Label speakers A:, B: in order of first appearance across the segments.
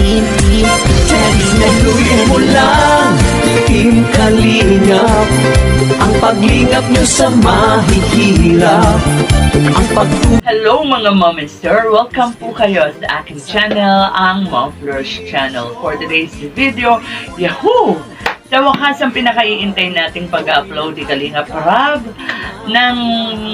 A: Isnaluin mo lang, Team Kalingap, ang paglingap nyo sa mahihirap, ang
B: Hello mga mom and sir! Welcome po kayo sa aking channel, ang Mom Flourish Channel. For today's video, yahoo! Sa wakas, ang pinakaiintay nating pag-upload ni Kalinga Prab ng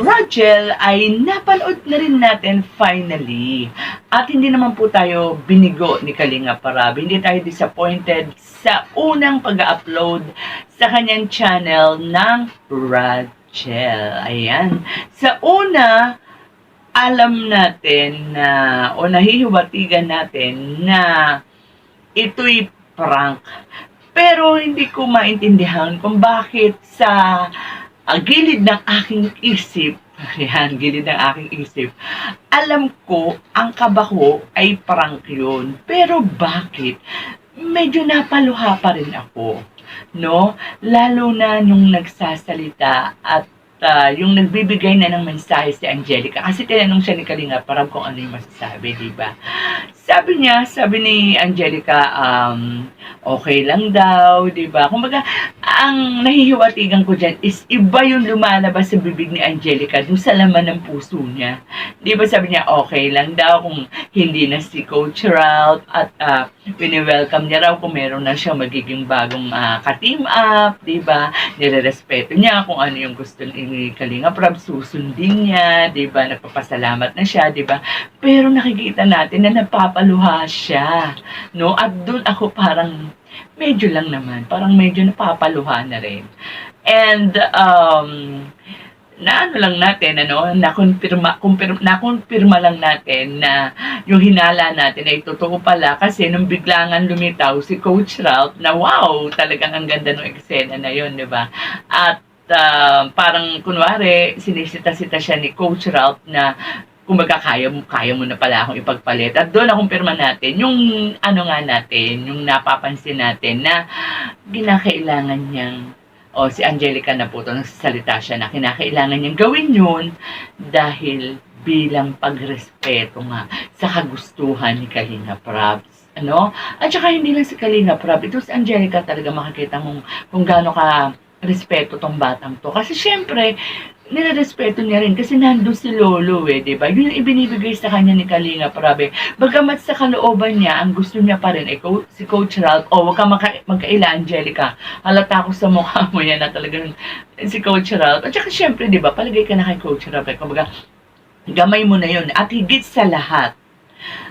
B: Rachel ay napanood na rin natin finally. At hindi naman po tayo binigo ni Kalinga Prab. Hindi tayo disappointed sa unang pag-upload sa kanyang channel ng Rachel. Ayan. Sa una, alam natin na o nahihiwatigan natin na ito'y prank. Pero hindi ko maintindihan kung bakit sa gilid ng aking isip, yan, gilid ng aking isip, alam ko ang kaba ko ay prank yun. Pero bakit? Medyo napaluha pa rin ako, no? Lalo na nung nagsasalita at yung nagbibigay na ng mensahe si Angelica. Kasi tinanong siya ni Kalinga Prab kung ano yung masasabi, di ba? Sabi ni Angelica, okay lang daw, di ba? Kumbaga, ang nahihiwatigan ko dyan is iba yung lumalabas sa bibig ni Angelica dun sa laman ng puso niya. Di ba sabi niya, okay lang daw kung hindi na si Coach Ralph at wini-welcome niya raw kung meron na siya magiging bagong ka-team up, di ba? Nire-respeto niya kung ano yung gusto ni Kalinga Prab, susundin niya, di ba? Nagpapasalamat na siya, di ba? Pero nakikita natin na napapaluha siya, no? At doon ako parang medyo lang naman, parang medyo napapaluha na rin. And naano lang natin, nakumpirma lang natin na yung hinala natin ay totoo pala kasi nung biglangan lumitaw si Coach Ralph na wow, talagang ang ganda ng eksena na yun, di ba? At parang kunwari, sinisita-sita siya ni Coach Ralph na kumbaga kaya mo na pala akong ipagpalit. At doon nakumpirma natin yung yung napapansin natin na kinakailangan niyang si Angelica na po ito, nagsasalita siya na kinakailangan niyang gawin yun dahil bilang pagrespeto nga sa kagustuhan ni Kalinga Prab. At saka hindi lang si Kalinga Prab, ito si Angelica talaga makikita mong kung gaano ka respeto tong batang to. Kasi syempre, nilarespeto niya rin kasi nandun si Lolo diba? Yun yung ibinibigay sa kanya ni Kalinga Prab. Bagamat sa kalooban niya, ang gusto niya pa rin si Coach Ralph, wag ka magkaila, Angelica. Halata ko sa mukha mo yan na talagang si Coach Ralph. At saka syempre, diba, palagay ka na kay Coach Ralph. Kumbaga, gamay mo na yun. At higit sa lahat,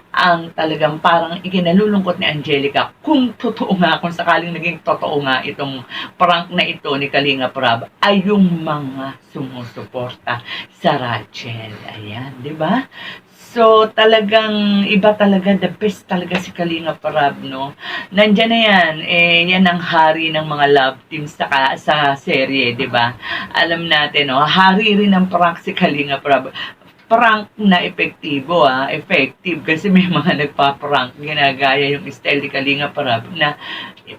B: ang talagang parang ikinalulungkot ni Angelica kung totoo nga, kung sakaling naging totoo nga itong prank na ito ni Kalinga Prab ay yung mga sumusuporta sa Rachel. Ayan, di ba? So, talagang iba talaga, the best talaga si Kalinga Prab, no? Nandyan na yan, yan ang hari ng mga love teams sa serye, di ba? Alam natin, no? Hari rin ng prank si Kalinga Prab. Prank na epektibo, effective kasi may mga nagpa-prank, ginagaya yung style ni Kalinga Prab na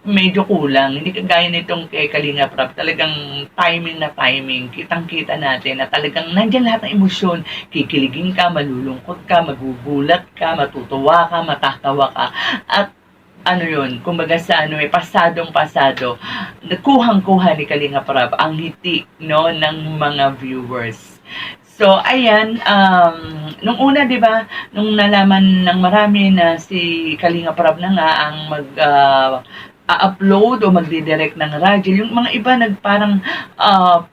B: medyo kulang, hindi kagaya nitong kay Kalinga Prab, talagang timing, kitang-kita natin na talagang nandyan lahat ng emosyon, kikiligin ka, malulungkot ka, magugulat ka, matutuwa ka, matatawa ka, at kumbaga sa pasadong-pasado, kuhang-kuha ni Kalinga Prab ang ngiti, no, ng mga viewers. So, ayan, nung una, di ba, nung nalaman ng marami na si Kalinga Prab na nga ang upload o magdidirect ng Rachel, yung mga iba parang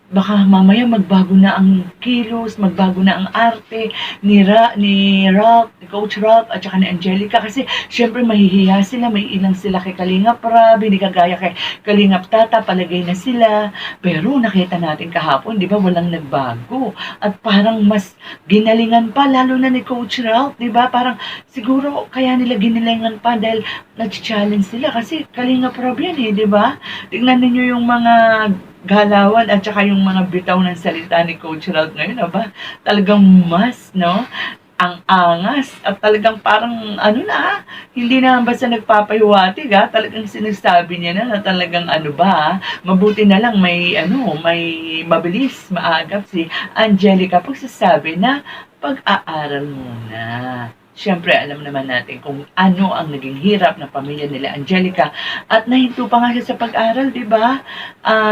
B: baka mamaya magbago na ang kilos, magbago na ang arte ni Ralph, ni Coach Ralph at saka ni Angelica kasi syempre mahihiya sila, may ilang sila kay Kalinga Prab, hindi kagaya kay Kalinga Tata, palagay na sila. Pero nakita natin kahapon, di ba, walang nagbago at parang mas ginalingan pa, lalo na ni Coach Ralph, di ba, parang siguro kaya nila ginalingan pa dahil nag-challenge sila kasi Kalinga Prab yan di ba? Tingnan niyo yung mga galawan at saka yung mga bitaw ng salita ni Coach Ralph ngayon, talagang mas, no? Ang angas at talagang parang hindi na basta nagpapahiwatig talagang sinasabi niya na talagang mabuti na lang may mabilis, maagap si Angelica pagsasabi na pag-aaral muna. Siyempre, alam naman natin kung ano ang naging hirap ng pamilya nila Angelica at nahinto pa nga siya sa pag-aral, di ba?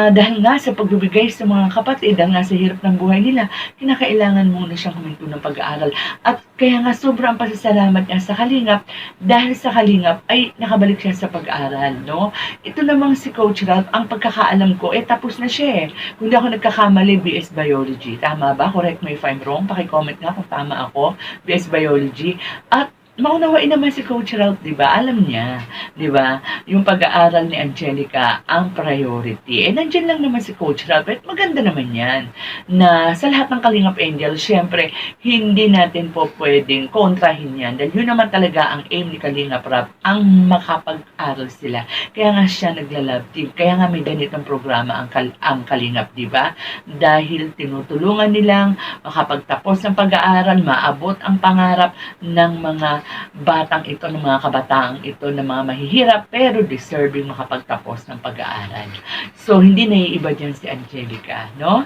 B: Dahil nga sa pagbibigay sa mga kapatid, dahil nga sa hirap ng buhay nila, kinakailangan muna siyang huminto ng pag-aaral. At kaya nga sobrang pasasalamat niya sa Kalingap dahil sa Kalingap ay nakabalik siya sa pag-aaral, no? Ito namang si Coach Ralph, ang pagkakaalam ko, tapos na siya eh. Kung di ako nagkakamali, BS Biology. Tama ba? Correct me if I'm wrong. Paki-comment nga kung tama ako. BS Biology. At maunawain naman si Coach Ralph, di ba? Alam niya, di ba? Yung pag-aaral ni Angelica ang priority. Nandiyan lang naman si Coach Ralph. At maganda naman yan. Na sa lahat ng Kalingap Angel, syempre, hindi natin po pwedeng kontrahin yan. Dahil yun naman talaga ang aim ni Kalingap Ralph, ang makapag-aral sila. Kaya nga siya nagla-love team. Kaya nga may ganitong programa ang Kalingap, di ba? Dahil tinutulungan nilang makapagtapos ng pag-aaral, maabot ang pangarap ng mga batang ito, ng mga kabataang ito, ng mga mahihirap pero deserving makapagtapos ng pag-aaral. So, hindi naiiba dyan si Angelica, no?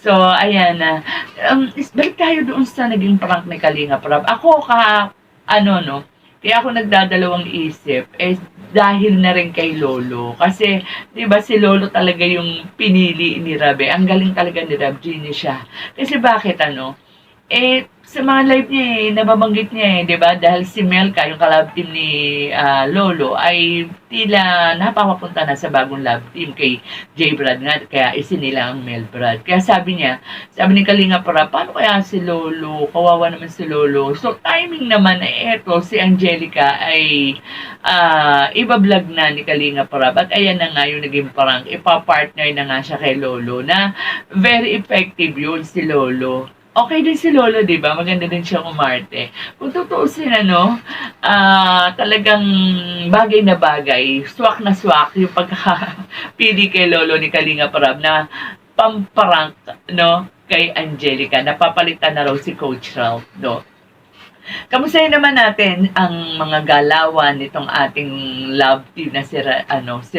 B: So, ayan na. Balik tayo doon sa naging prank ni Kalingap Ralph. Ako, kaya ako nagdadalawang isip, dahil na rin kay Lolo. Kasi, di ba, si Lolo talaga yung pinili ni Rabe. Ang galing talaga ni Rab, genius siya. Kasi bakit, sa mga live niya nababanggit niya di ba? Dahil si Melka, yung ka-love team ni Lolo, ay tila napapapunta na sa bagong love team kay J. Brad nga, kaya isinila ang Mel Brad. Kaya sabi ni Kalinga para, paano kaya si Lolo? Kawawa naman si Lolo. So, timing naman eto, si Angelica ay iba-vlog na ni Kalinga para. At ayan na nga yung naging parang ipapartner na nga siya kay Lolo na very effective yun si Lolo. Okay din si Lolo, di ba? Maganda din siya umarte. Kung tutuusin, talagang bagay na bagay, swak na swak yung pagkapili kay Lolo ni Kalinga Prab na pamparang, kay Angelica. Napapalitan na raw si Coach Ralph, Kamustahin naman natin ang mga galawan nitong ating love team na si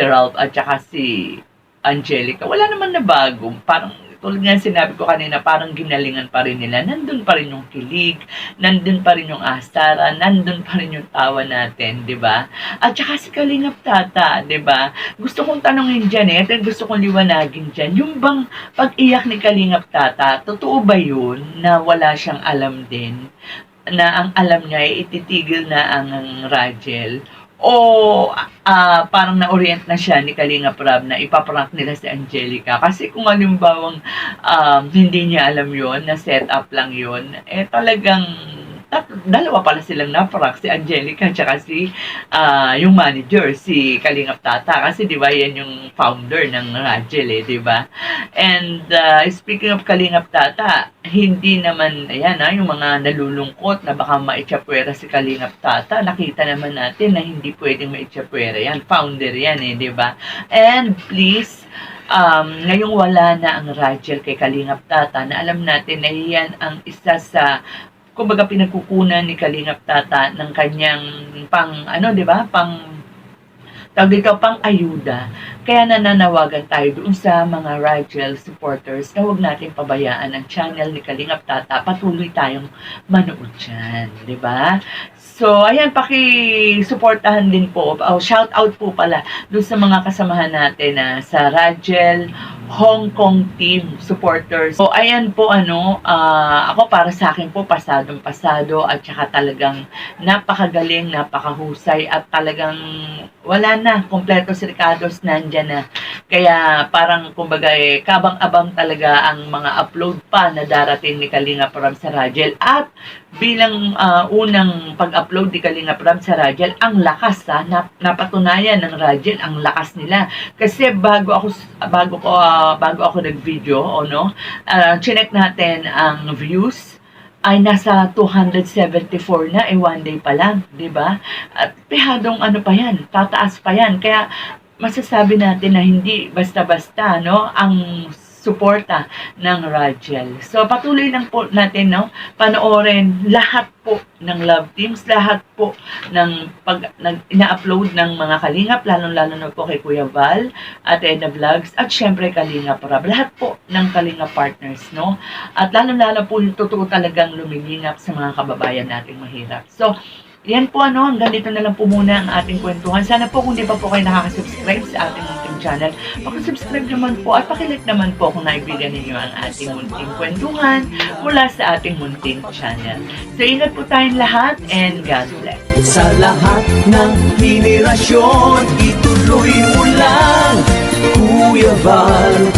B: Ralph at saka si Angelica. Wala naman na bago. Parang tulad nga sinabi ko kanina, parang ginalingan pa rin nila. Nandun pa rin yung kilig, nandun pa rin yung asara, nandun pa rin yung tawa natin, di ba? At saka si Kalingap Tata, di ba? Gusto kong tanongin dyan at gusto kong liwanagin dyan. Yung bang pag-iyak ni Kalingap Tata, totoo ba yun na wala siyang alam din? Na ang alam niya ay ititigil na ang Rachel? O parang na-orient na siya ni Kalinga Prab na ipaprank nila si Angelica. Kasi kung halimbawang hindi niya alam yon na set up lang yon talagang dalawa pala silang na-prank, si Angelica at si yung manager, si Kalingap Tata. Kasi di ba yan yung founder ng Rachel di ba? And speaking of Kalingap Tata, hindi naman, yung mga nalulungkot na baka maitsapwera si Kalingap Tata, nakita naman natin na hindi pwedeng maitsapwera yan. Founder yan di ba? And please, ngayong wala na ang Rachel kay Kalingap Tata, na alam natin na yan ang isa sa kumbaga pinagkukunan ni Kalingap Tata ng kanyang pang ayuda. Kaya nananawagan tayo doon sa mga Rachel supporters na huwag natin pabayaan ang channel ni Kalingap Tata. Patuloy tayong manood dyan, di ba? So, ayan, paki-supportahan din po. Shout out po pala doon sa mga kasamahan natin sa Rachel Hong Kong team supporters. So, ayan po, ako para sa akin po, pasadong-pasado at saka talagang napakagaling, napakahusay at talagang wala na, kompleto si Ricardo's nandyan na. Kaya parang kumbaga kabang-abang talaga ang mga upload pa na darating ni Kalinga Prab sa Rachel. At bilang unang pag-upload ni Kalinga Prab sa Rachel, ang lakas napatunayan ng Rachel ang lakas nila. Kasi bago ako nag-video, chinek natin ang views ay nasa 274 na, one day pa lang, di ba? At pihadong pa yan, tataas pa yan. Kaya masasabi natin na hindi basta-basta, ang suporta ng Radial. So patuloy lang po natin, no, panoorin lahat po ng love teams, lahat po ng ina-upload ng mga kalingap, lalong-lalo na po kay Kuya Val at Edna Vlogs, at syempre Kalingap Rab. Lahat po ng Kalingap partners, no? At lalong-lalo po yung totoo talagang lumilingap sa mga kababayan nating mahirap. So, yan po, ano, hanggang dito na lang po muna ang ating kwentuhan. Sana po kung di pa po kayo nakaka-subscribe sa ating munting channel, pakisubscribe naman po at pakilike naman po kung naibigan ninyo ang ating munting kwentuhan mula sa ating munting channel. So, ingat po tayong lahat and God bless.
A: Sa lahat ng henerasyon, ituloy mo lang, Kuya Val.